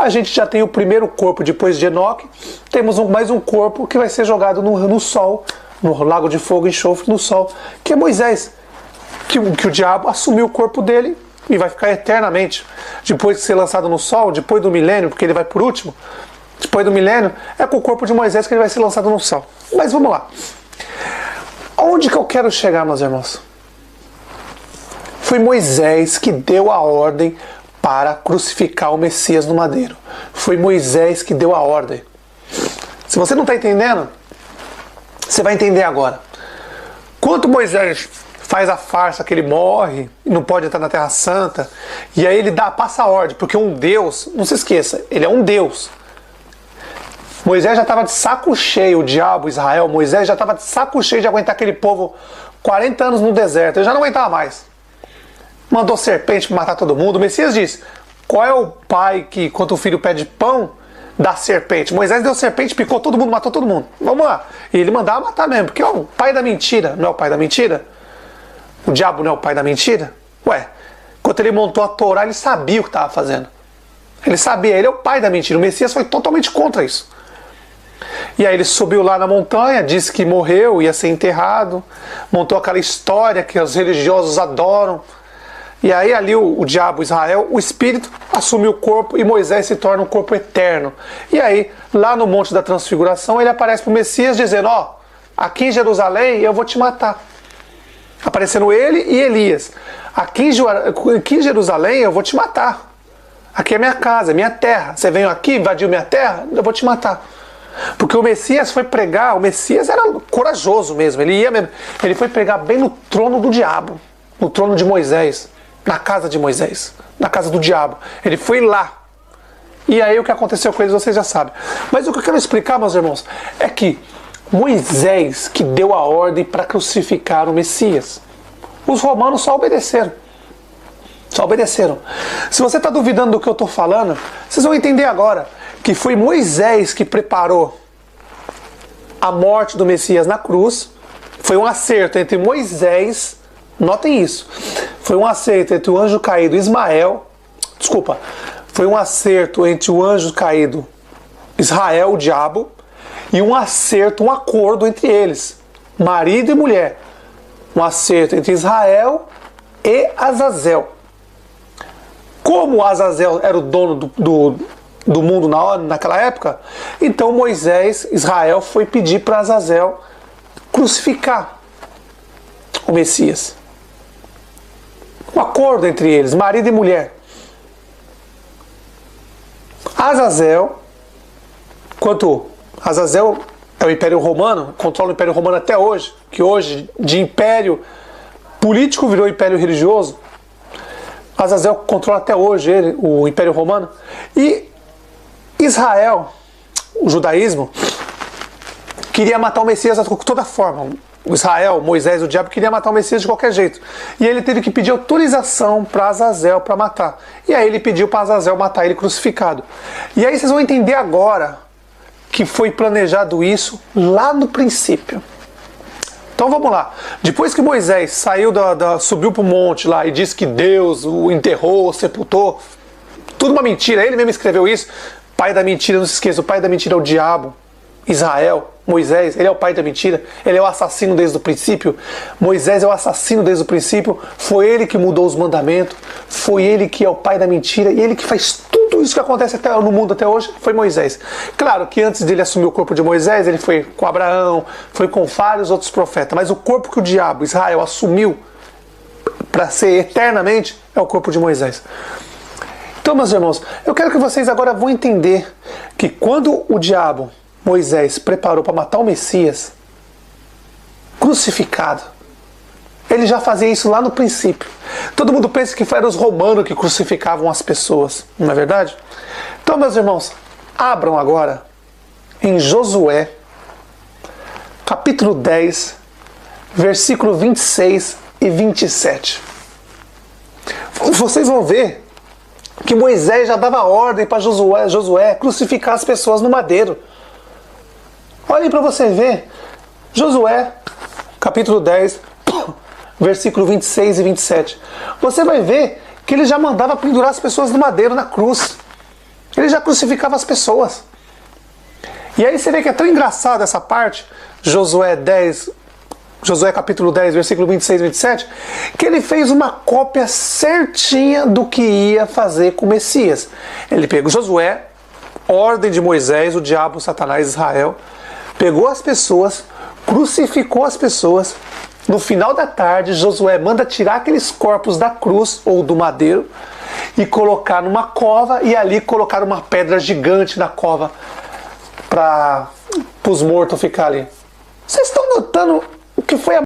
a gente já tem o primeiro corpo depois de Enoque, temos mais um corpo que vai ser jogado no sol, no lago de fogo e enxofre, no sol, que é Moisés, que o diabo assumiu o corpo dele e vai ficar eternamente, depois de ser lançado no sol, depois do milênio, porque ele vai por último, depois do milênio, é com o corpo de Moisés que ele vai ser lançado no céu. Mas vamos lá. Onde que eu quero chegar, meus irmãos? Foi Moisés que deu a ordem para crucificar o Messias no madeiro. Foi Moisés que deu a ordem. Se você não está entendendo, você vai entender agora. Quando Moisés faz a farsa que ele morre e não pode entrar na Terra Santa, e aí ele passa a ordem, porque um Deus, não se esqueça, ele é um Deus. Moisés já estava de saco cheio, o diabo, Israel, Moisés já estava de saco cheio de aguentar aquele povo 40 anos no deserto, ele já não aguentava mais. Mandou serpente para matar todo mundo. O Messias disse, qual é o pai que, quando o filho pede pão, dá serpente? Moisés deu serpente, picou todo mundo, matou todo mundo. Vamos lá. E ele mandava matar mesmo, porque é o pai da mentira, não é o pai da mentira? O diabo não é o pai da mentira? Ué, quando ele montou a Torá, ele sabia o que estava fazendo. Ele sabia, ele é o pai da mentira. O Messias foi totalmente contra isso. E aí ele subiu lá na montanha, disse que morreu, ia ser enterrado, montou aquela história que os religiosos adoram. E aí ali o diabo, Israel, o espírito assume o corpo e Moisés se torna um corpo eterno. E aí, lá no Monte da Transfiguração, ele aparece para o Messias dizendo, ó, aqui em Jerusalém eu vou te matar. Aparecendo ele e Elias. Aqui em Jerusalém eu vou te matar. Aqui é minha casa, é minha terra. Você veio aqui, invadiu minha terra, eu vou te matar. Porque o Messias foi pregar, o Messias era corajoso mesmo, ele foi pregar bem no trono do diabo, no trono de Moisés, na casa de Moisés, na casa do diabo. Ele foi lá. E aí o que aconteceu com eles vocês já sabem. Mas o que eu quero explicar, meus irmãos, é que Moisés que deu a ordem para crucificar o Messias. Os romanos só obedeceram. Só obedeceram. Se você está duvidando do que eu estou falando, vocês vão entender agora que foi Moisés que preparou a morte do Messias na cruz. Foi um acerto entre Moisés, notem isso, foi um acerto entre o anjo caído Ismael, foi um acerto entre o anjo caído Israel, o diabo, e um acerto, um acordo entre eles, marido e mulher. Um acerto entre Israel e Azazel. Como Azazel era o dono do mundo naquela época, então Moisés, Israel, foi pedir para Azazel crucificar o Messias. Um acordo entre eles, marido e mulher. Azazel, enquanto Azazel é o Império Romano, controla o Império Romano até hoje, que hoje de império político virou império religioso. Azazel controla até hoje o Império Romano. E Israel, o judaísmo, queria matar o Messias de toda forma. O Israel, Moisés, o diabo, queria matar o Messias de qualquer jeito. E ele teve que pedir autorização para Azazel para matar. E aí ele pediu para Azazel matar ele crucificado. E aí vocês vão entender agora que foi planejado isso lá no princípio. Então vamos lá. Depois que Moisés saiu subiu para o monte lá e disse que Deus o enterrou, sepultou, tudo uma mentira, ele mesmo escreveu isso. Pai da mentira, não se esqueça, o pai da mentira é o diabo. Israel, Moisés, ele é o pai da mentira, ele é o assassino desde o princípio. Moisés é o assassino desde o princípio, foi ele que mudou os mandamentos, foi ele que é o pai da mentira, e ele que faz tudo isso que acontece no mundo até hoje, foi Moisés. Claro que antes dele assumir o corpo de Moisés, ele foi com Abraão, foi com vários outros profetas, mas o corpo que o diabo, Israel, assumiu para ser eternamente, é o corpo de Moisés. Então, meus irmãos, eu quero que vocês agora vão entender que quando o diabo, Moisés, preparou para matar o Messias crucificado, ele já fazia isso lá no princípio. Todo mundo pensa que eram os romanos que crucificavam as pessoas, não é verdade? Então, meus irmãos, abram agora em Josué, capítulo 10, versículo 26 e 27. Vocês vão ver que Moisés já dava ordem para Josué crucificar as pessoas no madeiro. Olhem para você ver, Josué, capítulo 10, versículo 26 e 27. Você vai ver que ele já mandava pendurar as pessoas no madeiro, na cruz. Ele já crucificava as pessoas. E aí você vê que é tão engraçado essa parte, Josué capítulo 10, versículo 26 e 27, que ele fez uma cópia certinha do que ia fazer com o Messias. Ele pegou Josué, ordem de Moisés, o diabo, Satanás, Israel, pegou as pessoas, crucificou as pessoas. No final da tarde, Josué manda tirar aqueles corpos da cruz ou do madeiro e colocar numa cova, e ali colocar uma pedra gigante na cova para os mortos ficarem ali. Vocês estão notando o que foi a